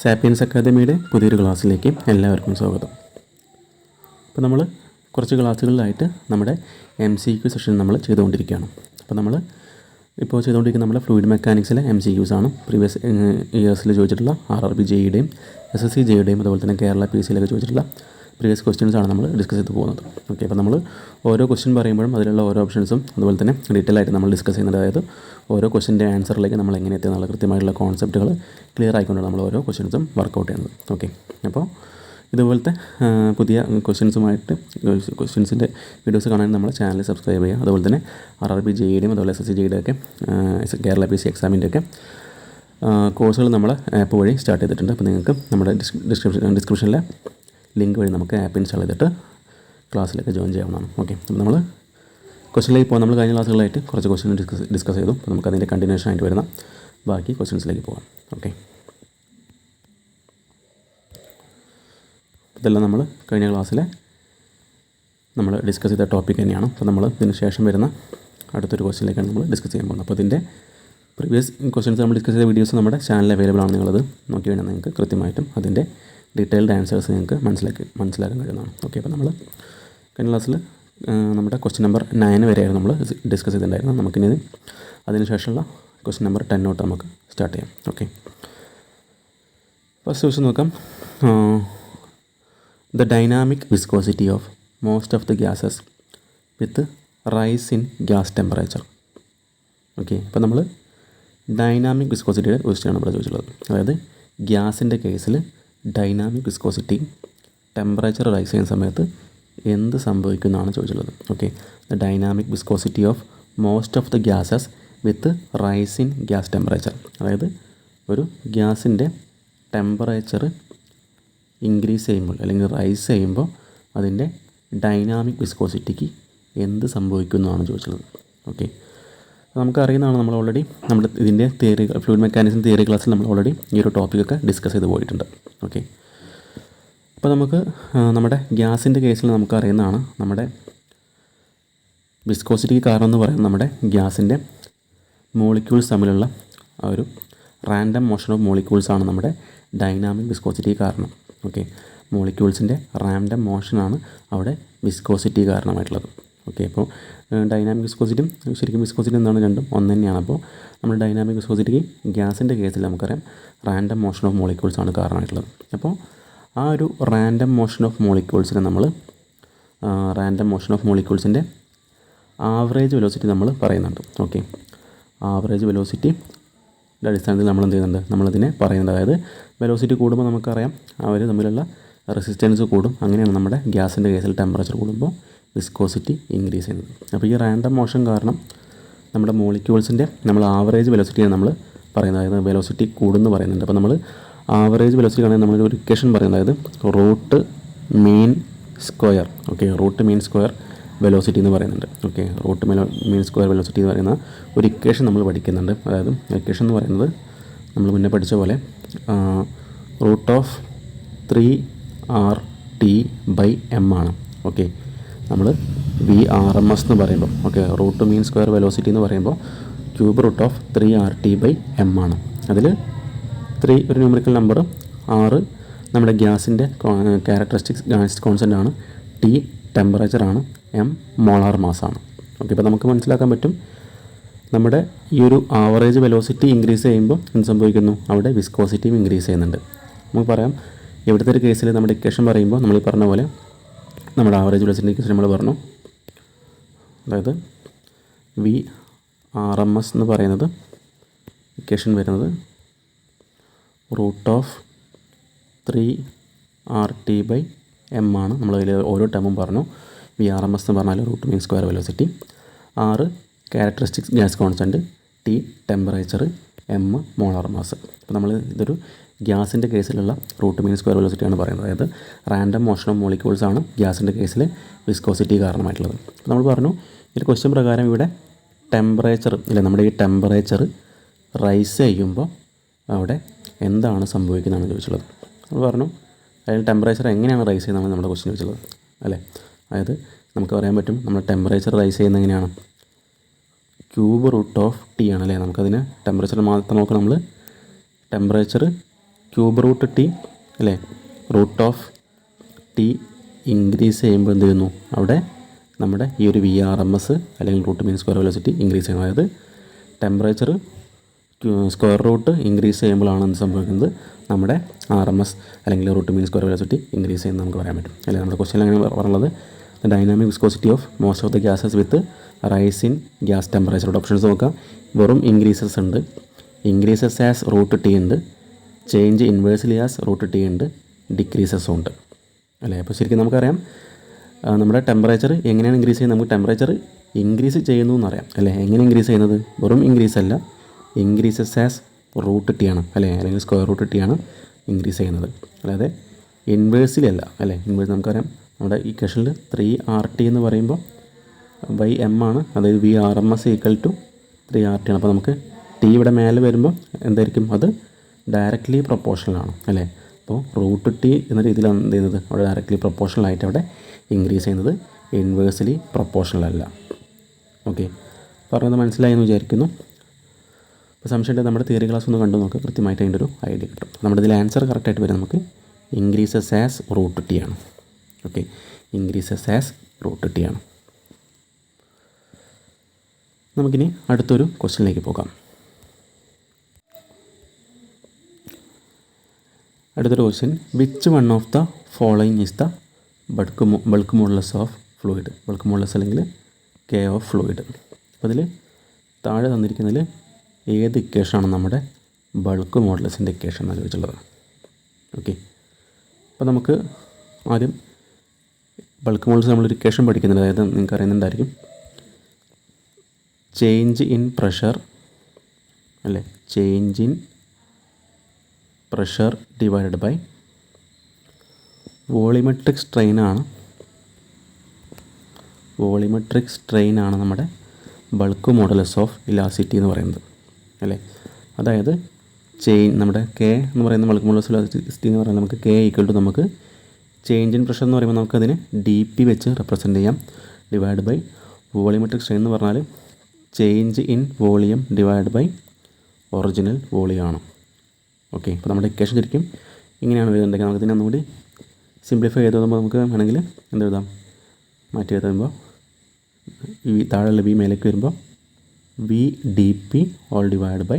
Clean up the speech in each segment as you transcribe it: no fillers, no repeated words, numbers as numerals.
Sapiens അക്കാദമിയുടെ പുതിയൊരു ക്ലാസ്സിലേക്ക് എല്ലാവർക്കും സ്വാഗതം. അപ്പോൾ നമ്മൾ കുറച്ച് ക്ലാസ്സുകളിലായിട്ട് നമ്മുടെ MCQ സെഷൻ നമ്മൾ ചെയ്തുകൊണ്ടിരിക്കുകയാണ്. അപ്പോൾ നമ്മൾ ഇപ്പോൾ ചെയ്തുകൊണ്ടിരിക്കുന്ന നമ്മുടെ ഫ്ലൂയിഡ് മെക്കാനിക്സിലെ MCQs ആണ്. പ്രീവിയസ് ഇയേഴ്സിൽ ചോദിച്ചിട്ടുള്ള RRB JEയുടെയും SSC JEയുടെയും അതുപോലെ തന്നെ കേരള PSCയിലൊക്കെ ചോദിച്ചിട്ടുള്ള പ്രീവിയസ് ക്വസ്റ്റ്യൻസ് ആണ് നമ്മൾ ഡിസ്കസ് ചെയ്ത് പോകുന്നത്. ഓക്കെ, അപ്പോൾ നമ്മൾ ഓരോ ക്വസ്റ്റ്യൻ പറയുമ്പോഴും അതിലുള്ള ഓരോ ഓപ്ഷൻസും അതുപോലെ തന്നെ ഡീറ്റെയിൽ ആയിട്ട് നമ്മൾ ഡിസ്കസ് ചെയ്യുന്നത്. അതായത് ഓരോ ക്വസ്റ്റ്യൻ്റെ ആൻസറിലേക്ക് നമ്മൾ എങ്ങനെ എത്തുന്നുള്ള കൃത്യമായിട്ടുള്ള കോൺസെപ്റ്റുകൾ ക്ലിയർ ആയിക്കൊണ്ടാണ് നമ്മൾ ഓരോ ക്വസ്റ്റ്യൻസും വർക്കൗട്ട് ചെയ്യുന്നത്. ഓക്കെ, അപ്പോൾ ഇതുപോലത്തെ പുതിയ ക്വസ്റ്റ്യൻസിൻ്റെ വീഡിയോസ് കാണാൻ നമ്മുടെ ചാനൽ സബ്സ്ക്രൈബ് ചെയ്യുക. അതുപോലെ തന്നെ RRB JEയുടെയും അതുപോലെ SSC JEയുടെയൊക്കെ കേരള PSC എക്സാമിൻ്റെയൊക്കെ കോഴ്സുകൾ നമ്മൾ ആപ്പ് വഴി സ്റ്റാർട്ട് ചെയ്തിട്ടുണ്ട്. അപ്പോൾ നിങ്ങൾക്ക് നമ്മുടെ ഡിസ്ക്രിപ്ഷനിലെ ലിങ്ക് വഴി നമുക്ക് ആപ്പ് ഇൻസ്റ്റാൾ ചെയ്തിട്ട് ക്ലാസ്സിലേക്ക് ജോയിൻ ചെയ്യാവുന്നതാണ്. ഓക്കെ, അപ്പോൾ നമ്മൾ ക്വസ്റ്റ്യനിലേക്ക് പോകാം. നമ്മൾ കഴിഞ്ഞ ക്ലാസ്സുകളായിട്ട് കുറച്ച് ക്വസ്റ്റ്യൻ ഡിസ്കസ് ചെയ്തു. അപ്പോൾ നമുക്ക് അതിൻ്റെ കണ്ടിന്യൂഷൻ ആയിട്ട് വരുന്ന ബാക്കി ക്വസ്റ്റ്യൻസിലേക്ക് പോകാം. ഓക്കെ, ഇതെല്ലാം നമ്മൾ കഴിഞ്ഞ ക്ലാസ്സിൽ നമ്മൾ ഡിസ്കസ് ചെയ്ത ടോപ്പിക് തന്നെയാണ്. അപ്പോൾ നമ്മൾ ഇതിന് ശേഷം വരുന്ന അടുത്തൊരു ക്വസ്റ്റ്യനിലേക്കാണ് നമ്മൾ ഡിസ്കസ് ചെയ്യാൻ പോകുന്നത്. അപ്പോൾ ഇതിൻ്റെ പ്രീവിയസ് ക്വസ്റ്റ്യൻസ് നമ്മൾ ഡിസ്കസ് ചെയ്ത വീഡിയോസ് നമ്മുടെ ചാനലിൽ അവൈലബിൾ ആണ്. നിങ്ങളത് നോക്കി വേണം നിങ്ങൾക്ക് കൃത്യമായിട്ടും അതിൻ്റെ ഡീറ്റെയിൽഡ് ആൻസേഴ്സ് നിങ്ങൾക്ക് മനസ്സിലാക്കാൻ കഴിയുന്നതാണ്. ഓക്കെ, അപ്പോൾ നമ്മൾ കഴിഞ്ഞ ക്ലാസ്സിൽ നമ്മുടെ ക്വസ്റ്റ്യൻ നമ്പർ 9 വരെയായിരുന്നു നമ്മൾ ഡിസ്കസ് ചെയ്തിട്ടുണ്ടായിരുന്നു. നമുക്കിനി അതിനുശേഷമുള്ള ക്വസ്റ്റ്യൻ നമ്പർ 10 തൊട്ട് നമുക്ക് സ്റ്റാർട്ട് ചെയ്യാം. ഓക്കെ, ഫസ്റ്റ് ക്വസ്റ്റ്യൻ നോക്കാം. The dynamic viscosity of most of the gases with rise in gas temperature. Okay, അപ്പോൾ നമ്മൾ ഡൈനാമിക് വിസ്കോസിറ്റിയുടെ ക്വസ്റ്റ്യനാണ് ഇവിടെ ചോദിച്ചിട്ടുള്ളത്. അതായത് ഗ്യാസിൻ്റെ കേസിൽ ഡൈനാമിക് വിസ്കോസിറ്റി ടെമ്പറേച്ചർ റൈസ് ചെയ്യുന്ന സമയത്ത് എന്ത് സംഭവിക്കുന്നതാണ് ചോദിച്ചിട്ടുള്ളത്. Okay, the dynamic viscosity of most of the gases with rise in gas temperature. അതായത് ഒരു ഗ്യാസിൻ്റെ ടെമ്പറേച്ചർ ഇൻക്രീസ് ചെയ്യുമ്പോൾ അല്ലെങ്കിൽ റൈസ് ചെയ്യുമ്പോൾ അതിൻ്റെ ഡൈനാമിക് വിസ്കോസിറ്റിക്ക് എന്ത് സംഭവിക്കുന്നതാണ് ചോദിച്ചിട്ടുള്ളത്. ഓക്കെ, നമുക്കറിയുന്നതാണ്. നമ്മൾ ഓൾറെഡി നമ്മുടെ ഇതിൻ്റെ തിയറി ഫ്ലൂയിഡ് മെക്കാനിക്സം തിയറി ക്ലാസ്സിൽ നമ്മൾ ഓൾറെഡി ഈ ഒരു ടോപ്പിക്കൊക്കെ ഡിസ്കസ് ചെയ്ത് പോയിട്ടുണ്ട്. ഓക്കെ, അപ്പോൾ നമുക്ക് നമ്മുടെ ഗ്യാസിൻ്റെ കേസിൽ നമുക്കറിയുന്നതാണ് നമ്മുടെ വിസ്കോസിറ്റിക്ക് കാരണം എന്ന് പറയുന്നത് നമ്മുടെ ഗ്യാസിൻ്റെ മോളിക്യൂൾസ് തമ്മിലുള്ള ആ ഒരു റാൻഡം മോഷൻ ഓഫ് മോളിക്യൂൾസാണ് നമ്മുടെ ഡൈനാമിക് വിസ്കോസിറ്റി കാരണം. ഓക്കെ, മോളിക്യൂൾസിൻ്റെ റാൻഡം മോഷനാണ് അവിടെ വിസ്കോസിറ്റി കാരണമായിട്ടുള്ളത്. ഓക്കെ, അപ്പോൾ ഡൈനാമിക് വിസ്കോസിറ്റിയും ശരിക്കും വിസ്കോസിറ്റി എന്താണ്, രണ്ടും ഒന്ന് തന്നെയാണ്. അപ്പോൾ നമ്മൾ ഡൈനാമിക് വിസ്കോസിറ്റിക്ക് ഗ്യാസിൻ്റെ കേസിൽ നമുക്കറിയാം റാൻഡം മോഷൻ ഓഫ് മോളിക്യൂൾസ് ആണ് കാരണമായിട്ടുള്ളത്. അപ്പോൾ ആ ഒരു റാൻഡം മോഷൻ ഓഫ് മോളിക്യൂൾസിനെ നമ്മൾ റാൻഡം മോഷൻ ഓഫ് മോളിക്യൂൾസിൻ്റെ ആവറേജ് വെലോസിറ്റി നമ്മൾ പറയുന്നുണ്ട്. ഓക്കെ, ആവറേജ് വെലോസിറ്റിയുടെ അടിസ്ഥാനത്തിൽ നമ്മൾ എന്ത് ചെയ്യുന്നുണ്ട്, നമ്മളതിനെ പറയുന്നുണ്ട്. അതായത് വെലോസിറ്റി കൂടുമ്പോൾ നമുക്കറിയാം അവർ തമ്മിലുള്ള റെസിസ്റ്റൻസ് കൂടും. അങ്ങനെയാണ് നമ്മുടെ ഗ്യാസിൻ്റെ കേസിൽ ടെമ്പറേച്ചർ കൂടുമ്പോൾ വിസ്കോസിറ്റി ഇൻക്രീസ് ചെയ്യുന്നത്. അപ്പോൾ ഈ റാൻഡം മോഷൻ കാരണം നമ്മുടെ മോളിക്യൂൾസിൻ്റെ നമ്മൾ ആവറേജ് വെലോസിറ്റിയാണ് നമ്മൾ പറയുന്നത്. അതായത് വെലോസിറ്റി കൂടുമെന്ന് പറയുന്നുണ്ട്. അപ്പോൾ നമ്മൾ ആവറേജ് വെലോസിറ്റി കാണാൻ നമ്മൾ ഒരു ഇക്വേഷൻ പറയുന്നത്, അതായത് root mean square. Okay, root mean square velocity എന്ന് പറയുന്നുണ്ട്. Okay, root mean square velocity എന്ന് പറയുന്ന ഒരു ഇക്വേഷൻ നമ്മൾ പഠിക്കുന്നുണ്ട്. അതായത് ഇക്വേഷൻ എന്ന് പറയുന്നത് നമ്മൾ മുന്നേ പഠിച്ച പോലെ റൂട്ട് ഓഫ് 3RT/m ആണ്. ഓക്കെ, നമ്മൾ VRMS എന്ന് പറയുമ്പോൾ okay root mean square velocity എന്ന് പറയുമ്പോൾ ക്യൂബ് റൂട്ട് ഓഫ് 3RT/m ആണ്. അതിൽ 3 ഒരു ന്യൂമറിക്കൽ നമ്പർ, 6 നമ്മുടെ ഗ്യാസിൻ്റെ ക്യാരക്ടറിസ്റ്റിക്സ് ഗ്യാസ് കോൺസ്റ്റൻ്റ് ആണ്, T ടെമ്പറേച്ചറാണ്, M മോളാർ മാസാണ്. ഓക്കെ, ഇപ്പോൾ നമുക്ക് മനസ്സിലാക്കാൻ പറ്റും നമ്മുടെ ഈ ഒരു ആവറേജ് വെലോസിറ്റി ഇൻക്രീസ് ചെയ്യുമ്പോൾ എന്ത് സംഭവിക്കുന്നു, അവിടെ വിസ്കോസിറ്റിയും ഇൻക്രീസ് ചെയ്യുന്നുണ്ട്. നമുക്ക് പറയാം ഇവിടുത്തെ ഒരു കേസിൽ നമ്മുടെ ഇക്വേഷൻ പറയുമ്പോൾ നമ്മൾ ഈ പറഞ്ഞ പോലെ നമ്മുടെ ആവറേജ് വെലോസിറ്റി ഇക്വേഷൻ നമ്മൾ പറഞ്ഞു. അതായത് VRMS എന്ന് പറയുന്നത് ഇക്വേഷൻ വരുന്നത് റൂട്ട് ഓഫ് 3RT/m ആണ്. നമ്മളതിൽ ഓരോ ടേമും പറഞ്ഞു. VRMS എന്ന് പറഞ്ഞാൽ root mean square velocity, 6 characteristics gas constant, T temperature, M molar mass. അപ്പോൾ നമ്മൾ ഇതൊരു ഗ്യാസിൻ്റെ കേസിലുള്ള റൂട്ട് മീൻ സ്ക്വയർ വെലോസിറ്റിയാണ് പറയുന്നത്. അതായത് റാൻഡം മോഷൻ ഓഫ് മോളിക്യൂൾസ് ആണ് ഗ്യാസിൻ്റെ കേസിൽ വിസ്കോസിറ്റി കാരണമായിട്ടുള്ളത്. നമ്മൾ പറഞ്ഞു ഈ ക്വസ്റ്റ്യൻ പ്രകാരം ഇവിടെ ടെമ്പറേച്ചർ ഇല്ല, നമ്മുടെ ഈ ടെമ്പറേച്ചർ റൈസ് ചെയ്യുമ്പോൾ അവിടെ എന്താണ് സംഭവിക്കുന്നതാണ് ചോദിച്ചുള്ളത്. നമ്മൾ പറഞ്ഞു അതായത് ടെമ്പറേച്ചർ എങ്ങനെയാണ് റൈസ് ചെയ്യുന്നതാണ് നമ്മുടെ ക്വസ്റ്റ്യൻ ചോദിച്ചുള്ളത് അല്ലേ. അതായത് നമുക്ക് പറയാൻ പറ്റും നമ്മുടെ ടെമ്പറേച്ചർ റൈസ് ചെയ്യുന്നത് എങ്ങനെയാണ്, ക്യൂബ് റൂട്ട് ഓഫ് T ആണ് അല്ലേ. നമുക്കതിന് ടെമ്പറേച്ചർ മാത്രം നോക്കാം. നമ്മൾ ടെമ്പറേച്ചർ ക്യൂബ് റൂട്ട് ടി അല്ലേ, റൂട്ട് ഓഫ് ടി ഇൻക്രീസ് ചെയ്യുമ്പോൾ എന്ത് ചെയ്യുന്നു, അവിടെ നമ്മുടെ ഈ ഒരു VRMS അല്ലെങ്കിൽ root mean square velocity increase ചെയ്യണം. അതായത് ടെമ്പറേച്ചർ സ്ക്വയർ റൂട്ട് ഇൻക്രീസ് ചെയ്യുമ്പോഴാണ് എന്ത് സംഭവിക്കുന്നത്, നമ്മുടെ RMS അല്ലെങ്കിൽ root mean square velocity increase ചെയ്യുന്നത് നമുക്ക് പറയാൻ പറ്റും അല്ലേ. നമ്മുടെ ക്വസ്റ്റ്യൻ അങ്ങനെ പറഞ്ഞത് dynamic viscosity of most of the gases with rise in gas ടെമ്പറേച്ചറുടെ ഓപ്ഷൻസ് നോക്കാം. വെറും ഇൻക്രീസസ് ഉണ്ട്, ഇൻക്രീസസ് ആസ് റൂട്ട് ടി ഉണ്ട്, change inversely as root t ഉണ്ട്, ഡിക്രീസസും ഉണ്ട് അല്ലേ. അപ്പോൾ ശരിക്കും നമുക്കറിയാം നമ്മുടെ ടെമ്പറേച്ചർ എങ്ങനെയാണ് ഇൻക്രീസ് ചെയ്യുന്നത്, നമുക്ക് ടെമ്പറേച്ചർ ഇൻക്രീസ് ചെയ്യുന്നു എന്നറിയാം അല്ലേ. എങ്ങനെ ഇൻക്രീസ് ചെയ്യുന്നത്, വെറും ഇൻക്രീസ് അല്ല, ഇൻക്രീസസ് ആസ് റൂട്ട് ടി ആണ് അല്ലേ, അല്ലെങ്കിൽ സ്ക്വയർ റൂട്ട് ടി ആണ് ഇൻക്രീസ് ചെയ്യുന്നത്, അല്ലാതെ ഇൻവേഴ്സിലി അല്ല അല്ലേ. ഇൻവേഴ്സ് നമുക്കറിയാം നമ്മുടെ ഈ ക്വസ്റ്റനിൽ 3RT എന്ന് പറയുമ്പോൾ ബൈ M ആണ്, അതായത് VRMS ഈക്വൽ ടു 3RT ആണ്. അപ്പോൾ നമുക്ക് ടി ഇവിടെ മേലെ വരുമ്പോൾ എന്തായിരിക്കും, അത് ഡയറക്റ്റ്ലി പ്രൊപ്പോർഷണൽ ആണ് അല്ലേ. അപ്പോൾ റൂട്ട് ടി എന്ന രീതിയിലാണ് എന്ത് ചെയ്യുന്നത്, അവിടെ ഡയറക്റ്റ്ലി പ്രൊപ്പോർഷണൽ ആയിട്ട് അവിടെ ഇൻക്രീസ് ചെയ്യുന്നത്, ഇൻവേഴ്സ്ലി പ്രൊപ്പോർഷണൽ അല്ല. ഓക്കെ, പറഞ്ഞത് മനസ്സിലായി എന്ന് വിചാരിക്കുന്നു. അപ്പോൾ സംശയമുണ്ട് നമ്മുടെ തിയറി ക്ലാസ് ഒന്ന് കണ്ടു നോക്കുക, കൃത്യമായിട്ട് അതിൻ്റെ ഒരു ഐഡിയ കിട്ടും. നമ്മുടെ ഇതിൽ ആൻസർ കറക്റ്റായിട്ട് വരും, നമുക്ക് ഇൻക്രീസസ് ആസ് റൂട്ട് ടി ആണ്. Okay, increases as root t ആണ്. നമുക്കിനി അടുത്തൊരു ക്വസ്റ്റ്യനിലേക്ക് പോകാം. അടുത്തൊരു question, which one of the following is the bulk modulus of fluid. Bulk modulus അല്ലെങ്കിൽ K ഓഫ് ഫ്ലൂയിഡ്. അപ്പോൾ അതിൽ താഴെ തന്നിരിക്കുന്നതിൽ ഏത് ഇക്വേഷനാണ് നമ്മുടെ ബൾക്ക് മോഡുലസിൻ്റെ ഇക്വേഷൻ എന്ന് ചോദിച്ചുള്ളത്. ഓക്കെ, അപ്പോൾ നമുക്ക് ആദ്യം ബൾക്ക് മോഡുലസ് നമ്മളൊരു ഇക്വേഷൻ പഠിക്കുന്നുണ്ട്, അതായത് നിങ്ങൾക്ക് അറിയുന്നുണ്ടായിരിക്കും, ചേഞ്ച് ഇൻ പ്രഷർ അല്ലേ, change in pressure divided by volumetric strain ആണ് നമ്മുടെ ബൾക്ക് മോഡുലസ് ഓഫ് ഇലാസ്റ്റിറ്റി എന്ന് പറയുന്നത് അല്ലേ. അതായത് നമ്മുടെ K എന്ന് പറയുന്ന ബൾക്ക് മോഡുലസ് ഓഫ് ഇലാസ്റ്റിറ്റി എന്ന് പറയുന്നത് നമുക്ക് K ഈക്വൽ ടു നമുക്ക് ചേഞ്ച് ഇൻ പ്രഷർ എന്ന് പറയുമ്പോൾ നമുക്കതിനെ DP വെച്ച് റെപ്രസെൻറ്റ് ചെയ്യാം, ഡിവൈഡ് ബൈ വോളിമെട്രിക് സ്ട്രെയിൻ എന്ന് പറഞ്ഞാൽ change in volume divide by original volume ആണ്. ഓക്കെ, അപ്പോൾ നമ്മുടെ ഇക്വേഷൻ ശരിക്കും ഇങ്ങനെയാണ് വരുന്നുണ്ടെങ്കിൽ നമുക്കിതിനെ ഒന്നുകൂടി സിംപ്ലിഫൈ ചെയ്ത് നോക്കുമ്പോൾ നമുക്ക് വേണമെങ്കിൽ എന്തെഴുതാം, മാറ്റി എഴുതുമ്പോൾ താഴെയുള്ള V മേലേക്ക് വരുമ്പോൾ VdP all divide by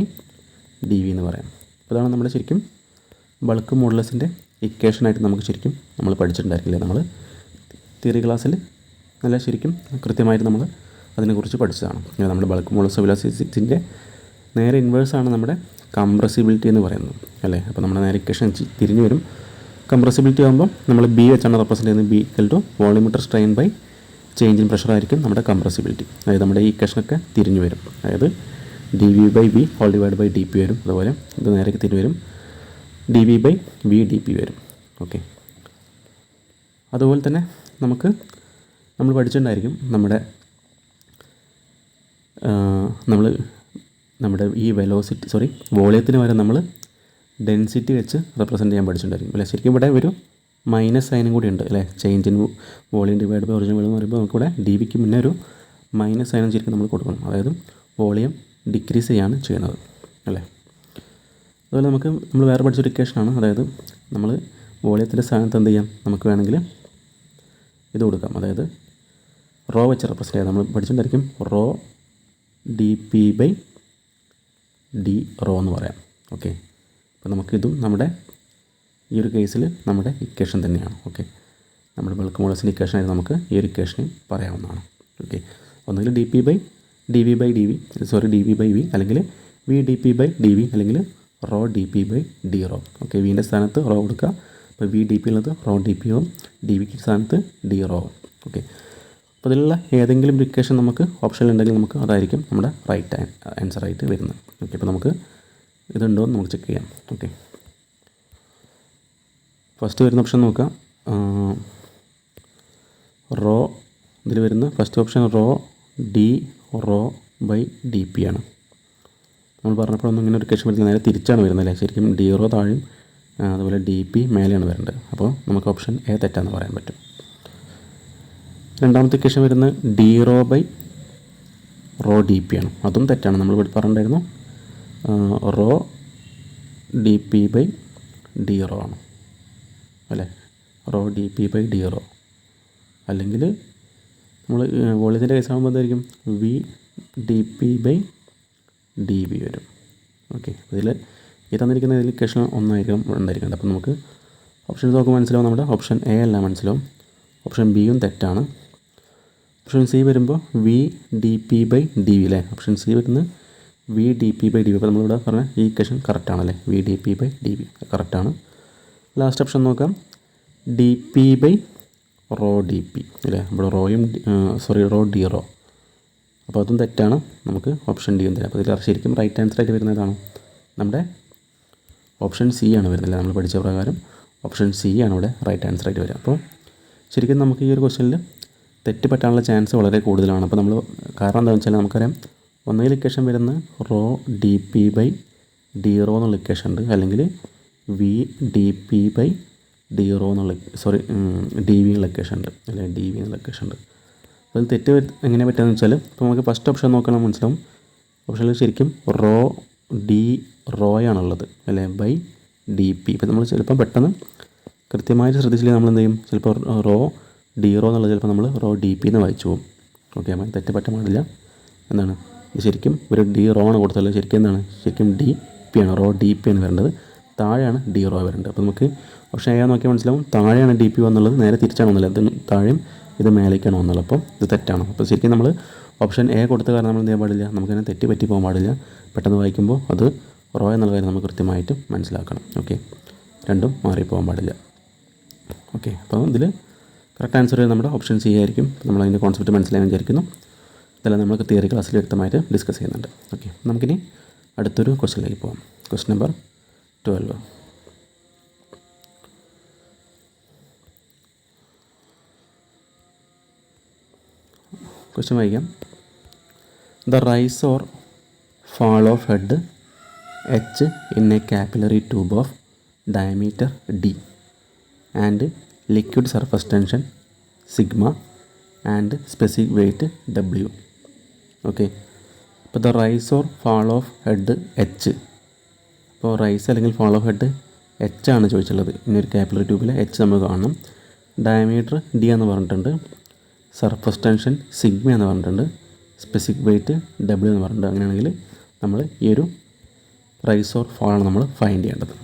dV എന്ന് പറയാം. അപ്പോൾ അതാണ് നമ്മുടെ ശരിക്കും ബൾക്ക് മോഡുലസിൻ്റെ ഇക്വേഷനായിട്ട് നമുക്ക് ശരിക്കും നമ്മൾ പഠിച്ചിട്ടുണ്ടായിരിക്കില്ലേ. നമ്മൾ തിയറി ക്ലാസ്സിൽ നല്ല ശരിക്കും കൃത്യമായിട്ട് നമ്മൾ അതിനെക്കുറിച്ച് പഠിച്ചതാണ്. നമ്മുടെ ബൾക്ക് മോഡുലസ് ഓഫ് ഇലാസ്റ്റിസിറ്റിൻ്റെ നേരെ ഇൻവേഴ്സാണ് നമ്മുടെ കംപ്രസിബിലിറ്റി എന്ന് പറയുന്നത് അല്ലേ. അപ്പോൾ നമ്മുടെ നേരെ ഇക്വേഷൻ തിരിഞ്ഞു വരും. കംപ്രസിബിലിറ്റി ആകുമ്പോൾ നമ്മൾ B വെച്ചാണ് റെപ്രസെൻറ്റ് ചെയ്യുന്നത്, B equal to volumetric strain by change in pressure ആയിരിക്കും നമ്മുടെ കംപ്രസിബിലിറ്റി. അതായത് നമ്മുടെ ഈ ഇക്വേഷനൊക്കെ തിരിഞ്ഞു വരും, അതായത് dV/V whole divide by DP വരും, അതുപോലെ ഇത് നേരെ തിരിഞ്ഞു വരും, dV/VdP വരും. ഓക്കെ, അതുപോലെ തന്നെ നമ്മൾ പഠിച്ചിട്ടുണ്ടായിരിക്കും നമ്മുടെ ഈ വോളിയത്തിന് വരെ നമ്മൾ ഡെൻസിറ്റി വെച്ച് റെപ്രസെൻറ്റ് ചെയ്യാൻ പഠിച്ചിട്ടുണ്ടായിരിക്കും അല്ലേ. ശരിക്കും ഇവിടെ ഒരു മൈനസ് സൈനും കൂടി ഉണ്ട് അല്ലേ, change in volume divide by original volume എന്ന് പറയുമ്പോൾ നമുക്കിവിടെ DVക്ക് മുന്നേ ഒരു മൈനസ് സൈനും ശരിക്കും നമ്മൾ കൊടുക്കണം, അതായത് വോളിയം ഡിക്രീസ് ചെയ്യാണ് ചെയ്യുന്നത് അല്ലേ. അതുപോലെ നമ്മൾ വേറെ പഠിച്ചൊരു ഇക്വേഷനാണ്, അതായത് നമ്മൾ വോളിയത്തിൻ്റെ സ്ഥാനത്ത് എന്ത് ചെയ്യാം, നമുക്ക് വേണമെങ്കിൽ ഇത് കൊടുക്കാം, അതായത് റോ വെച്ച് റെപ്രസെൻറ്റ് ചെയ്യാം. നമ്മൾ പഠിച്ചിട്ടുണ്ടായിരിക്കും റോ dP/d റോ എന്ന് പറയാം. ഓക്കെ, അപ്പോൾ നമുക്കിതും നമ്മുടെ ഈ ഒരു കേസിൽ നമ്മുടെ ഇക്വേഷൻ തന്നെയാണ്. ഓക്കെ, നമ്മുടെ ബൾക്ക് മോഡുലസിൻ്റെ ഇക്വേഷനായിട്ട് നമുക്ക് ഈ ഒരു ഇക്വേഷനെ പറയാവുന്നതാണ്. ഓക്കെ, ഒന്നുകിൽ dV/V അല്ലെങ്കിൽ VdP/dV അല്ലെങ്കിൽ റോ dP/d റോ. ഓക്കെ, വീൻ്റെ സ്ഥാനത്ത് റോ കൊടുക്കുക, അപ്പോൾ VdP ഉള്ളത് റോ dP ആവും, dVക്ക് സ്ഥാനത്ത് d റോ ആവും. ഓക്കെ, അപ്പോൾ ഇതിലുള്ള ഏതെങ്കിലും ഒരു ഇക്വേഷൻ നമുക്ക് ഓപ്ഷനിൽ ഉണ്ടെങ്കിൽ നമുക്ക് അതായിരിക്കും നമ്മുടെ റൈറ്റ് ആൻസർ ആയിട്ട് വരുന്നത്. ഓക്കെ, അപ്പോൾ നമുക്ക് ഇതുണ്ടോ എന്ന് നമുക്ക് ചെക്ക് ചെയ്യാം. ഓക്കെ, ഫസ്റ്റ് വരുന്ന ഓപ്ഷൻ നോക്കാം, റോ ഇതിൽ വരുന്ന ഫസ്റ്റ് ഓപ്ഷൻ റോ dP ആണ്. നമ്മൾ പറഞ്ഞപ്പോഴൊന്നും ഇങ്ങനെ ഒരു ഇക്വേഷൻ വരുന്നത് നേരെ തിരിച്ചാണ് വരുന്നത് അല്ലേ. ശരിക്കും d റോ താഴെയും അതുപോലെ DP മേലെയാണ് വരേണ്ടത്. അപ്പോൾ നമുക്ക് ഓപ്ഷൻ എ തെറ്റാന്ന് പറയാൻ പറ്റും. രണ്ടാമത്തെ ഇക്വേഷൻ വരുന്നത് റോ DP ആണ്, അതും തെറ്റാണ്. നമ്മൾ പറഞ്ഞിട്ടുണ്ടായിരുന്നു റോ dP/d ഡി റോ ആണ് അല്ലേ, rho d p by d rho. അല്ലെങ്കിൽ നമ്മൾ വോളിയത്തിൻ്റെ കേസ് ആകുമ്പോൾ എന്തായിരിക്കും, v d p by d b വരും. ഓക്കെ, ഇതിൽ ഈ തന്നിരിക്കുന്ന ഇതിൽ ഇക്വേഷൻ ഒന്നായിരിക്കും ഉണ്ടായിരിക്കേണ്ടത്. അപ്പോൾ നമുക്ക് ഓപ്ഷൻസ് നോക്കുമ്പോൾ മനസ്സിലാവും, നമ്മുടെ ഓപ്ഷൻ എ അല്ല മനസ്സിലാവും, ഓപ്ഷൻ ബിയും തെറ്റാണ്. ഓപ്ഷൻ സി വരുമ്പോൾ v d p by d v അല്ലേ, ഓപ്ഷൻ സി വരുന്നത് v d p by d v. അപ്പോൾ നമ്മളിവിടെ പറഞ്ഞ ഈ ഇക്വേഷൻ കറക്റ്റാണല്ലേ, v d p by d v കറക്റ്റാണ്. ലാസ്റ്റ് ഓപ്ഷൻ നോക്കാം, d p by rho d p അല്ലേ, ഇവിടെ റോയും റോ ഡി റോ. അപ്പോൾ അതും തെറ്റാണ്, നമുക്ക് ഓപ്ഷൻ ഡിയും തരാം. അപ്പോൾ ഇതിൽ ശരിക്കും റൈറ്റ് ആൻസർ ആയിട്ട് വരുന്നതാണ് നമ്മുടെ ഓപ്ഷൻ സി ആണ് വരുന്നില്ല. നമ്മൾ പഠിച്ച പ്രകാരം ഓപ്ഷൻ സി ആണ് ഇവിടെ റൈറ്റ് ആൻസർ ആയിട്ട് വരിക. അപ്പോൾ ശരിക്കും നമുക്ക് ഈ ഒരു ക്വസ്റ്റനിൽ തെറ്റ് പറ്റാനുള്ള ചാൻസ് വളരെ കൂടുതലാണ്. അപ്പോൾ നമ്മൾ കാരണം എന്താണെന്ന് വെച്ചാൽ നമുക്കറിയാം, ഒന്നുകിൽ ഇക്വേഷൻ വരുന്ന rho d p by d rho എന്നുള്ള ഇക്വേഷൻ ഉണ്ട്, അല്ലെങ്കിൽ v d p by d rho എന്നുള്ള ഡി വി എന്നുള്ള ഇക്വേഷൻ ഉണ്ട്, അല്ലെങ്കിൽ ഡി വി എന്നുള്ള ഇക്വേഷൻ ഉണ്ട്. അപ്പോൾ അത് തെറ്റ് എങ്ങനെ പറ്റുകയെന്ന് വെച്ചാൽ, ഇപ്പോൾ നമുക്ക് ഫസ്റ്റ് ഓപ്ഷൻ നോക്കണം മനസ്സിലാവും. ഓപ്ഷനിൽ ശരിക്കും റോ ഡി റോയാണുള്ളത് അല്ലേ, ബൈ ഡി പി. ഇപ്പോൾ നമ്മൾ ചിലപ്പോൾ പെട്ടെന്ന് കൃത്യമായിട്ട് ശ്രദ്ധിച്ചില്ലെങ്കിൽ നമ്മൾ എന്ത് ചെയ്യും, ചിലപ്പോൾ റോ ഡി റോ എന്നുള്ളത് ചിലപ്പോൾ നമ്മൾ റോ ഡി പി എന്ന് വായിച്ചു പോകും. ഓക്കെ, അപ്പം തെറ്റ് പറ്റാൻ പാടില്ല. എന്താണ് ഇത് ശരിക്കും ഒരു ഡി റോ ആണ് കൊടുത്തത്, ശരിക്കും എന്താണ്, ശരിക്കും ഡി പി ആണ്, റോ ഡി പി ആണ് വരേണ്ടത്, താഴെയാണ് ഡി റോ വരേണ്ടത്. അപ്പോൾ നമുക്ക് ഓപ്ഷൻ എ നോക്കിയാൽ മനസ്സിലാവും, താഴെയാണ് ഡി പി വന്നുള്ളത്, നേരെ തിരിച്ചാണ് വന്നുള്ളത്, ഇത് താഴെയും ഇത് മേലേക്കാണ് വന്നുള്ളത്. അപ്പോൾ ഇത് തെറ്റാണ്. അപ്പോൾ ശരിക്കും നമ്മൾ ഓപ്ഷൻ എ കൊടുത്ത കാരണം നമ്മൾ എന്ത് ചെയ്യാൻ പാടില്ല, നമുക്കതിനെ തെറ്റി പറ്റി പോകാൻ പാടില്ല. പെട്ടെന്ന് വായിക്കുമ്പോൾ അത് റോ എന്നുള്ള കാര്യം നമുക്ക് കൃത്യമായിട്ട് മനസ്സിലാക്കണം. ഓക്കെ, രണ്ടും മാറിപ്പോകാൻ പാടില്ല. ഓക്കെ, അപ്പോൾ ഇതിൽ കറക്റ്റ് ആൻസർ നമ്മുടെ ഓപ്ഷൻ സി ആയിരിക്കും. നമ്മൾ അതിൻ്റെ കോൺസെപ്റ്റ് മനസ്സിലാക്കാൻ വിചാരിക്കുന്നു. ഇതെല്ലാം നമുക്ക് തിയറി ക്ലാസ്സിൽ വ്യക്തമായിട്ട് ഡിസ്കസ് ചെയ്യുന്നുണ്ട്. ഓക്കെ, നമുക്കിനി അടുത്തൊരു ക്വസ്റ്റ്യനിലേക്ക് പോകാം. Question number 12. ക്വസ്റ്റ്യൻ വായിക്കാം. The rise or fall of head h in a capillary tube of diameter d and liquid surface tension sigma and specific weight W. Okay, അപ്പോൾ the rise or fall of head h. അപ്പോൾ rise അല്ലെങ്കിൽ fall of head h ആണ് ചോദിച്ചുള്ളത്. ഇനി ഒരു capillary ട്യൂബിൽ H നമ്മൾ കാണണം. ഡയമീറ്റർ ഡി എന്ന് പറഞ്ഞിട്ടുണ്ട്, സർഫസ് ടെൻഷൻ സിഗ്മ എന്ന് പറഞ്ഞിട്ടുണ്ട്, സ്പെസിഫിക് വെയിറ്റ് W എന്ന് പറഞ്ഞിട്ടുണ്ട്. അങ്ങനെയാണെങ്കിൽ നമ്മൾ ഈ ഒരു റൈസ് ഓർ ഫാൾ ആണ് നമ്മൾ ഫൈൻഡ് ചെയ്യേണ്ടത്.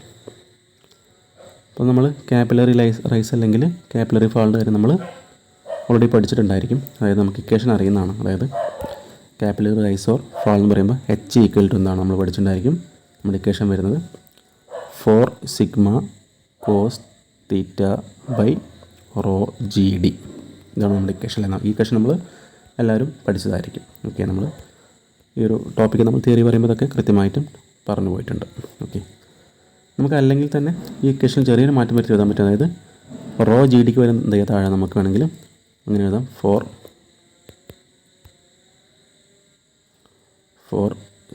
അപ്പോൾ നമ്മൾ കാപ്പിലറി റൈസ് അല്ലെങ്കിൽ കാപ്പിലറി ഫാളിൻ്റെ കാര്യം നമ്മൾ ഓൾറെഡി പഠിച്ചിട്ടുണ്ടായിരിക്കും. അതായത് നമുക്ക് ഇക്വേഷൻ അറിയുന്നതാണ്. അതായത് കാപ്പിലറി റൈസ് ഓർ ഫാൾ എന്ന് പറയുമ്പോൾ എച്ച് ഈക്വൽ ടു എന്താണ് നമ്മൾ പഠിച്ചിട്ടുണ്ടായിരിക്കും. നമ്മുടെ ഇക്വേഷൻ വരുന്നത് 4 sigma cos theta by rho g d. ഇതാണ് നമ്മുടെ ഇക്വേഷൻ. ഈ ഇക്വേഷൻ നമ്മൾ എല്ലാവരും പഠിച്ചതായിരിക്കും. ഓക്കെ, നമ്മൾ ഈ ഒരു ടോപ്പിക്ക് നമ്മൾ തിയറി പറയുമ്പോൾ ഇതൊക്കെ കൃത്യമായിട്ടും പറഞ്ഞു പോയിട്ടുണ്ട്. ഓക്കെ, നമുക്ക് അല്ലെങ്കിൽ തന്നെ ഈ ഇക്വേഷൻ ചെറിയൊരു മാറ്റം വരുത്തി എഴുതാൻ പറ്റും. അതായത് റോ ജി ഡിക്ക് വരെ എന്താ താഴെ നമുക്ക് വേണമെങ്കിൽ അങ്ങനെ എഴുതാം, 4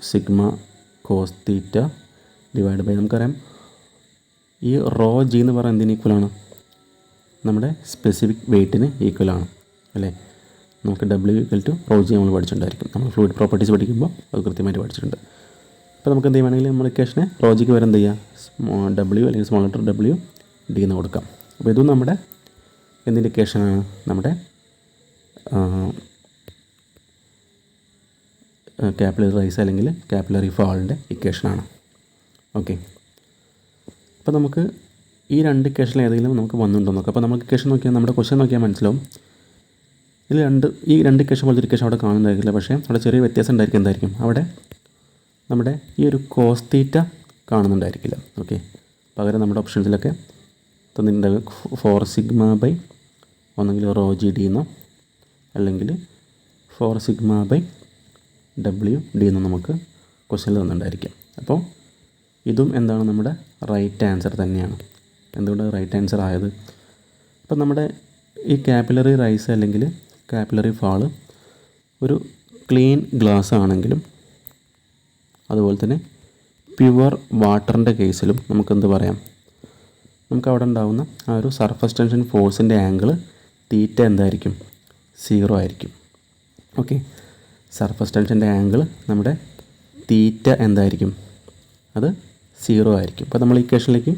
sigma cos theta divide by, നമുക്കറിയാം ഈ റോ ജി എന്ന് പറയുന്നത് എന്തിന് ഈക്വലാണ്, നമ്മുടെ സ്പെസിഫിക് വെയ്റ്റിന് ഈക്വലാണ് അല്ലേ. നമുക്ക് W equal to rho g നമ്മൾ പഠിച്ചിട്ടുണ്ടായിരിക്കും. നമ്മൾ ഫ്ലൂയിഡ് പ്രോപ്പർട്ടീസ് പഠിക്കുമ്പോൾ അത് കൃത്യമായിട്ട് പഠിച്ചിട്ടുണ്ട്. അപ്പോൾ നമുക്ക് എന്ത് ചെയ്യുകയാണെങ്കിൽ നമ്മൾ ഇക്വേഷനെ റോജിക്ക് വരെ എന്ത് ചെയ്യുക, W അല്ലെങ്കിൽ സ്മോൾ ലെറ്റർ W ഡി എന്ന് കൊടുക്കാം. അപ്പോൾ ഇതും നമ്മുടെ എന്തിൻ്റെ ഇക്വേഷനാണ്, നമ്മുടെ കാപ്പിലറി റൈസ് അല്ലെങ്കിൽ കാപ്പിലറി ഫാളിൻ്റെ ഇക്വേഷനാണ്. ഓക്കെ, അപ്പോൾ നമുക്ക് ഈ രണ്ട് ഇക്വേഷനിൽ ഏതെങ്കിലും നമുക്ക് വന്നിട്ടുണ്ടോ നോക്കാം. അപ്പോൾ നമുക്ക് ഇക്വേഷൻ നോക്കിയാൽ നമ്മുടെ ക്വസ്റ്റ്യൻ നോക്കിയാൽ മനസ്സിലാവും. ഈ രണ്ട് ഇക്വേഷൻ പോലത്തെ ഇക്വേഷൻ അവിടെ കാണുന്നതായിരിക്കില്ല, പക്ഷേ അവിടെ ചെറിയ വ്യത്യാസം ഉണ്ടായിരിക്കും. എന്തായിരിക്കും അവിടെ നമ്മുടെ ഈ ഒരു കോസ് തീറ്റ കാണുന്നുണ്ടായിരിക്കില്ല. ഓക്കെ, പകരം നമ്മുടെ ഓപ്ഷൻസിലൊക്കെ തന്നിട്ടുണ്ടാകും 4 സിഗ്മ ബൈ ഒന്നെങ്കിൽ റോ ജി ഡി എന്നോ അല്ലെങ്കിൽ 4 സിഗ്മ ബൈ W ഡി എന്നോ നമുക്ക് ക്വസ്റ്റ്യനിൽ തന്നിട്ടുണ്ടായിരിക്കും. അപ്പോൾ ഇതും എന്താണ്, നമ്മുടെ റൈറ്റ് ആൻസർ തന്നെയാണ്. എന്തുകൊണ്ട് റൈറ്റ് ആൻസർ ആയത്, അപ്പോൾ നമ്മുടെ ഈ കാപ്പിലറി റൈസ് അല്ലെങ്കിൽ കാപ്പിലറി ഫാള് ഒരു ക്ലീൻ ഗ്ലാസ് ആണെങ്കിലും അതുപോലെ തന്നെ പ്യുവർ വാട്ടറിൻ്റെ കേസിലും നമുക്കെന്ത് പറയാം, നമുക്ക് അവിടെ ഉണ്ടാകുന്ന ആ ഒരു സർഫസ് ടെൻഷൻ ഫോഴ്സിൻ്റെ ആംഗിൾ തീറ്റ എന്തായിരിക്കും, 0 ആയിരിക്കും. ഓക്കെ, സർഫസ് ടെൻഷൻ്റെ ആംഗിൾ നമ്മുടെ തീറ്റ എന്തായിരിക്കും, അത് 0 ആയിരിക്കും. അപ്പോൾ നമ്മൾ ഇക്വേഷനിലേക്ക്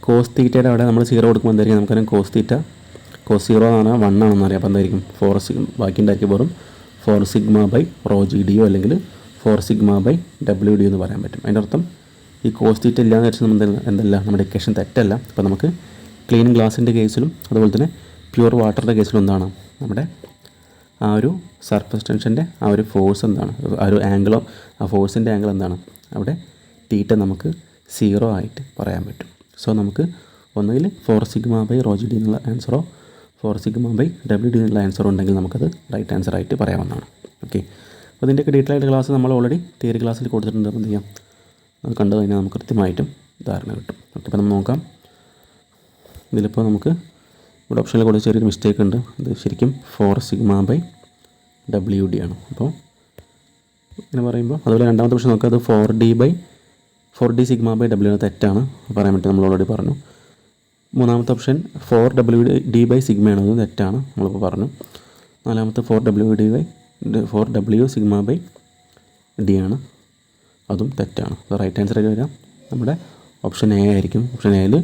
കോസ് തീറ്റയുടെ അവിടെ നമ്മൾ 0 കൊടുക്കുമ്പോൾ എന്തായിരിക്കും നമുക്കറിയാം കോസ് 0 എന്ന് പറഞ്ഞാൽ 1 ആണെന്ന് അറിയാം. അപ്പോൾ എന്തായിരിക്കും 4 ബാക്കി ഉണ്ടായിരിക്കും വെറും 4 സിഗ്മ ബൈ റോ ജി ഡിയോ അല്ലെങ്കിൽ 4 സിഗ്മ ബൈ ഡബ്ല്യു ഡി എന്ന് പറയാൻ പറ്റും. അതിൻ്റെ അർത്ഥം ഈ കോസ് തീറ്റ ഇല്ലാന്ന് വെച്ചാൽ നമ്മൾ എന്തല്ല നമ്മുടെ ഇക്വേഷൻ തെറ്റല്ല. അപ്പോൾ നമുക്ക് ക്ലീൻ ഗ്ലാസിൻ്റെ കേസിലും അതുപോലെ തന്നെ പ്യുവർ വാട്ടറിൻ്റെ കേസിലും എന്താണ് നമ്മുടെ ആ ഒരു സർഫസ് ടെൻഷൻ്റെ ആ ഒരു ഫോഴ്സ് എന്താണ്, ആ ഒരു ആംഗിളോ ആ ഫോഴ്സിൻ്റെ ആംഗിൾ എന്താണ്, അവിടെ തീറ്റ നമുക്ക് 0 ആയിട്ട് പറയാൻ പറ്റും. സോ നമുക്ക് ഒന്നുകിൽ 4 sigma by rho g d എന്നുള്ള ആൻസറോ 4 സിഗ്മ ബൈ ഡബ്ല്യു ഡി എന്നുള്ള ആൻസറോ ഉണ്ടെങ്കിൽ നമുക്കത് റൈറ്റ് ആൻസർ ആയിട്ട് പറയാവുന്നതാണ്. ഓക്കെ, അപ്പോൾ ഇതിൻ്റെയൊക്കെ ഡീറ്റെയിൽ ആയിട്ട് ക്ലാസ് നമ്മൾ ഓൾറെഡി തിയറി ക്ലാസ്സിൽ കൊടുത്തിട്ടുണ്ട്. അപ്പോൾ എന്ത് ചെയ്യാം, അത് കണ്ടു കഴിഞ്ഞാൽ നമുക്ക് കൃത്യമായിട്ടും ധാരണ കിട്ടും. ഓക്കെ, അപ്പോൾ നമ്മൾ നോക്കാം. ഇതിലിപ്പോൾ നമുക്ക് ഇവിടെ ഓപ്ഷനിൽ കൂടെ ചെറിയൊരു മിസ്റ്റേക്ക് ഉണ്ട്. ഇത് ശരിക്കും 4 സിഗ്മ ബൈ ഡബ്ല്യു ഡി ആണ്. അപ്പോൾ ഇങ്ങനെ പറയുമ്പോൾ അതുപോലെ രണ്ടാമത്തെ ഓപ്ഷൻ നോക്കുക, അത് 4 ഡി സിഗ്മ ബൈ ഡബ്ല്യു തെറ്റാണ് പറയാൻ പറ്റും, നമ്മൾ ഓൾറെഡി പറഞ്ഞു. മൂന്നാമത്തെ ഓപ്ഷൻ 4 ഡബ്ല്യു ഡി ബൈ സിഗ്മയാണ്, അത് തെറ്റാണ് നമ്മളിപ്പോൾ പറഞ്ഞു. നാലാമത്തെ 4 ഡബ്ല്യു സിഗ്മ ബൈ ഡി ആണ്, അതും തെറ്റാണ്. അപ്പോൾ റൈറ്റ് ആൻസർ ആയിട്ട് വരാം നമ്മുടെ ഓപ്ഷൻ എ ആയിരിക്കും. ഓപ്ഷൻ എയിൽ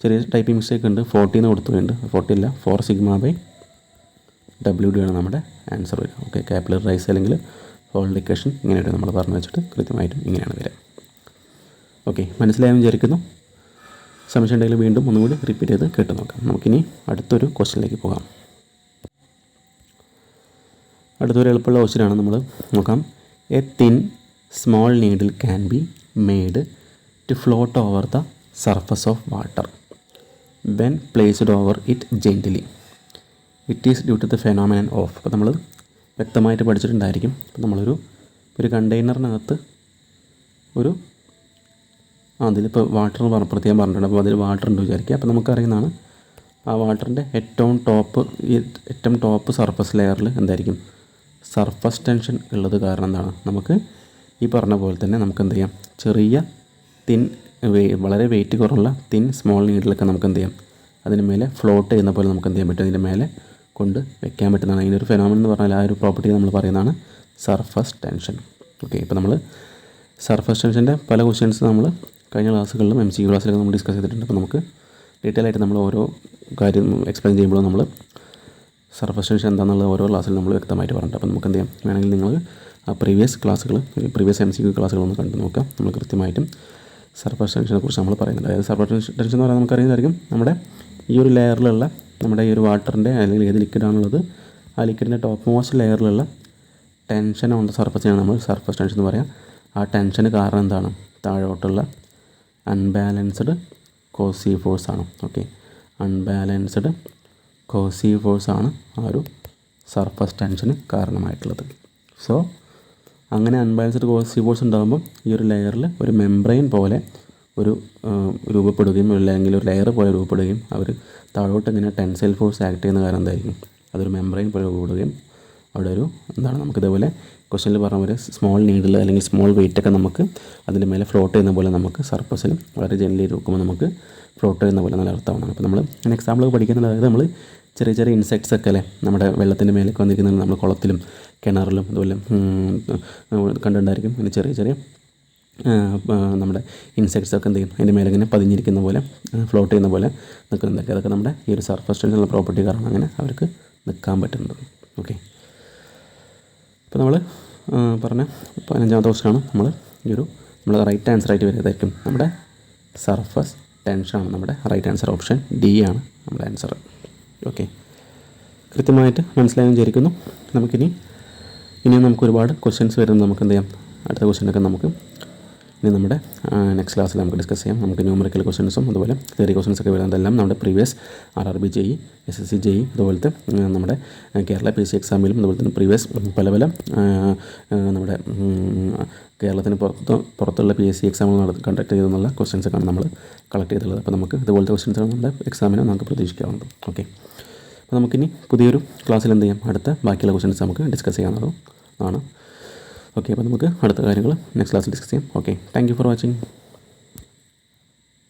ചെറിയ ടൈപ്പിംഗ് മിസ്റ്റേക്ക് ഉണ്ട്, 40 എന്ന് കൊടുത്തിട്ടുണ്ട്, 40 ഇല്ല, 4 സിഗ്മ ബൈ ഡബ്ല്യു ഡി ആണ് നമ്മുടെ ആൻസർ വരിക. ഓക്കെ, കാപ്പിലറി റൈസ് അല്ലെങ്കിൽ ഫോൾഡ് ഇക്വേഷൻ ഇങ്ങനെയായിട്ട് നമ്മൾ പറഞ്ഞു വെച്ചിട്ട് കൃത്യമായിട്ടും ഇങ്ങനെയാണ് വരിക. ഓക്കെ, മനസ്സിലായെന്ന് വിചാരിക്കുന്നു. സംശയം ഉണ്ടെങ്കിൽ വീണ്ടും ഒന്നുകൂടി റിപ്പീറ്റ് ചെയ്ത് കേട്ട് നോക്കാം. നമുക്കിനി അടുത്തൊരു ക്വസ്റ്റ്യനിലേക്ക് പോകാം. അടുത്തൊരു എളുപ്പമുള്ള ക്വസ്റ്റ്യനാണ്, നമ്മൾ നോക്കാം. A thin small needle can be made to float over the surface of water when placed over it gently. It is due to the phenomenon of. അപ്പോൾ നമ്മൾ വ്യക്തമായിട്ട് പഠിച്ചിട്ടുണ്ടായിരിക്കും. അപ്പോൾ നമ്മളൊരു കണ്ടെയ്നറിനകത്ത് അതിലിപ്പോൾ വാട്ടർ പ്രത്യേകം പറഞ്ഞിട്ടുണ്ട്. അപ്പോൾ അതിൽ വാട്ടർ ഉണ്ട് വിചാരിക്കുക. അപ്പോൾ നമുക്കറിയുന്നതാണ് ആ വാട്ടറിൻ്റെ ഏറ്റവും ടോപ്പ് സർഫസ് ലെയറിൽ എന്തായിരിക്കും സർഫസ് ടെൻഷൻ ഉള്ളത്. കാരണം എന്താണ്, നമുക്ക് ഈ പറഞ്ഞ പോലെ തന്നെ നമുക്ക് എന്ത് ചെയ്യാം, ചെറിയ വളരെ വെയിറ്റ് കുറവുള്ള സ്മോൾ നീഡിലൊക്കെ നമുക്ക് എന്ത് ചെയ്യാം, അതിന് മേലെ ഫ്ലോട്ട് ചെയ്യുന്ന പോലെ നമുക്ക് എന്ത് ചെയ്യാൻ പറ്റും, അതിൻ്റെ മേലെ കൊണ്ട് വെക്കാൻ പറ്റുന്നതാണ്. അതിൻ്റെ ഒരു ഫെനോമിനൻ എന്ന് പറഞ്ഞാൽ ആ ഒരു പ്രോപ്പർട്ടി നമ്മൾ പറയുന്നതാണ് സർഫസ് ടെൻഷൻ. ഓക്കെ, ഇപ്പോൾ നമ്മൾ സർഫസ് ടെൻഷൻ്റെ പല ക്വസ്റ്റ്യൻസ് നമ്മൾ കഴിഞ്ഞ ക്ലാസ്സുകളിലും MCQ ക്ലാസ്സിലൊക്കെ നമ്മൾ ഡിസ്കസ് ചെയ്തിട്ടുണ്ട്. അപ്പോൾ നമുക്ക് ഡീറ്റെയിൽ ആയിട്ട് നമ്മൾ ഓരോ കാര്യം എക്സ്പ്ലെയിൻ ചെയ്യുമ്പോൾ നമ്മൾ സർഫസ് ടെൻഷൻ എന്താണെന്നുള്ളത് ഓരോ ക്ലാസ്സിൽ നമ്മൾ വ്യക്തമായിട്ട് പറഞ്ഞിട്ട്. അപ്പോൾ നമുക്ക് എന്ത് ചെയ്യാം, വേണമെങ്കിൽ നിങ്ങൾ ആ പ്രീവിയസ് MCQ ക്ലാസ്സുകളൊന്ന് കണ്ടു നോക്കാം. നമ്മൾ കൃത്യമായിട്ടും സർഫസ് ടെൻഷനെ കുറിച്ച് നമ്മൾ പറയുന്നുണ്ട്. അതായത് സർഫസ് ടെൻഷൻ എന്ന് പറയുന്നത് നമുക്കറിയുന്നതായിരിക്കും, നമ്മുടെ ഈ ഒരു ലെയറിലുള്ള നമ്മുടെ ഈ ഒരു വാട്ടറിൻ്റെ അല്ലെങ്കിൽ ഏത് ലിക്വിഡാണുള്ളത് ആ ലിക്വിഡിൻ്റെ ടോപ്പ് മോസ്റ്റ് ലെയറിലുള്ള ടെൻഷൻ ഓൺ ദ സർഫസിനാണ് നമ്മൾ സർഫസ് ടെൻഷൻ എന്ന് പറയാം. ആ ടെൻഷന് കാരണം എന്താണ്, താഴോട്ടുള്ള അൺബാലൻസ്ഡ് കോസീവ് ഫോഴ്സ് ആണ്. ഓക്കെ, അൺബാലൻസ്ഡ് കോസീവ് ഫോഴ്സ് ആണ് ആ ഒരു സർഫസ് ടെൻഷന് കാരണമായിട്ടുള്ളത്. സോ അങ്ങനെ അൺബാലൻസ്ഡ് കോസീവ് ഫോഴ്സ് ഉണ്ടാകുമ്പോൾ ഈ ഒരു ലെയറിൽ ഒരു മെംബ്രെയിൻ പോലെ രൂപപ്പെടുകയും അല്ലെങ്കിൽ ഒരു ലെയർ പോലെ രൂപപ്പെടുകയും അവർ താഴോട്ട് ഇങ്ങനെ ടെൻസൈൽ ഫോഴ്സ് ആക്ട് ചെയ്യുന്ന കാരണം എന്തായിരിക്കും, അതൊരു മെംബ്രെയിൻ പോലെ രൂപപ്പെടുകയും അവിടെ ഒരു നമുക്ക് ഇതേപോലെ ക്വസ്റ്റ്യനിൽ പറഞ്ഞ പോലെ സ്മോൾ നീഡിൽ അല്ലെങ്കിൽ സ്മോൾ വെയിറ്റൊക്കെ നമുക്ക് അതിൻ്റെ മേലെ ഫ്ലോട്ട് ചെയ്യുന്ന പോലെ നമുക്ക് സർഫസിൽ വളരെ ജെൻറ്റ്ലി നോക്കുമ്പോൾ നമുക്ക് ഫ്ലോട്ട് ചെയ്യുന്ന പോലെ നല്ല അർത്ഥമാണ്. അപ്പോൾ നമ്മൾ എക്സാമ്പിൾ പഠിക്കുന്നത്, അതായത് നമ്മൾ ചെറിയ ഇൻസെക്ട്സ് ഒക്കെ അല്ലേ നമ്മുടെ വെള്ളത്തിൻ്റെ മേലേക്ക് വന്നിരിക്കുന്നത്, നമ്മൾ കുളത്തിലും കിണറിലും അതുപോലെ കണ്ടിട്ടുണ്ടായിരിക്കും. പിന്നെ ചെറിയ നമ്മുടെ ഇൻസെക്ട്സൊക്കെ എന്ത് ചെയ്യും, അതിൻ്റെ മേലെ ഇങ്ങനെ പതിഞ്ഞിരിക്കുന്ന പോലെ ഫ്ലോട്ട് ചെയ്യുന്ന പോലെ നിൽക്കുന്നുണ്ടൊക്കെ. അതൊക്കെ നമ്മുടെ ഈ ഒരു സർഫസ് ടെൻഷനുള്ള പ്രോപ്പർട്ടി കാരണം അങ്ങനെ അവർക്ക് നിൽക്കാൻ പറ്റുന്നത്. ഓക്കെ, ഇപ്പോൾ നമ്മൾ പറഞ്ഞ 15ാമത്തെ ക്വസ്റ്റ്യനാണ് നമ്മൾ റൈറ്റ് ആൻസർ ആയിട്ട് വരുന്നതായിരിക്കും നമ്മുടെ സർഫസ് ടെൻഷനാണ് നമ്മുടെ റൈറ്റ് ആൻസർ. ഓപ്ഷൻ ഡി ആണ് നമ്മുടെ ആൻസർ. ഓക്കെ, കൃത്യമായിട്ട് മനസ്സിലായെന്ന് വിചാരിക്കുന്നു. ഇനിയും നമുക്ക് ഒരുപാട് ക്വസ്റ്റ്യൻസ് വരുന്നത് നമുക്ക് എന്ത് ചെയ്യാം, അടുത്ത ക്വസ്റ്റ്യനൊക്കെ നമുക്ക് ഇനി നമ്മുടെ നെക്സ്റ്റ് ക്ലാസ്സിൽ നമുക്ക് ഡിസ്കസ് ചെയ്യാം. നമുക്ക് ന്യൂമറിക്കൽ ക്വസ്റ്റ്യൻസും അതുപോലെ തിയറി ക്വസ്റ്റ്യൻസൊക്കെ വരുന്നതെല്ലാം നമ്മുടെ previous RRB JEE SSC JEE അതുപോലത്തെ നമ്മുടെ കേരള PC എക്സാമിലും അതുപോലെ തന്നെ പ്രീവിയസ് പല നമ്മുടെ കേരളത്തിന് പുറത്തുള്ള PSC എക്സാമുകൾ കണ്ടക്ട് ചെയ്തെന്നുള്ള ക്വസ്റ്റ്യൻസൊക്കെയാണ് നമ്മൾ കളക്ട് ചെയ്തിട്ടുള്ളത്. അപ്പോൾ നമുക്ക് ഇതുപോലത്തെ ക്വസ്റ്റ്യൻസാണ് നമ്മുടെ എക്സാമിന് നമുക്ക് പ്രതീക്ഷിക്കാവുന്നത്. ഓക്കെ, അപ്പോൾ നമുക്കിനി പുതിയൊരു ക്ലാസ്സിൽ എന്ത് ചെയ്യാം, അടുത്ത ബാക്കിയുള്ള ക്വസ്റ്റ്യൻസ് നമുക്ക് ഡിസ്കസ് ചെയ്യാവുന്നതാണ്. ഓക്കെ, അപ്പോൾ നമുക്ക് അടുത്ത കാര്യങ്ങൾ നെക്സ്റ്റ് ക്ലാസ്സിൽ ഡിസ്കസ് ചെയ്യാം. Okay, thank you for watching.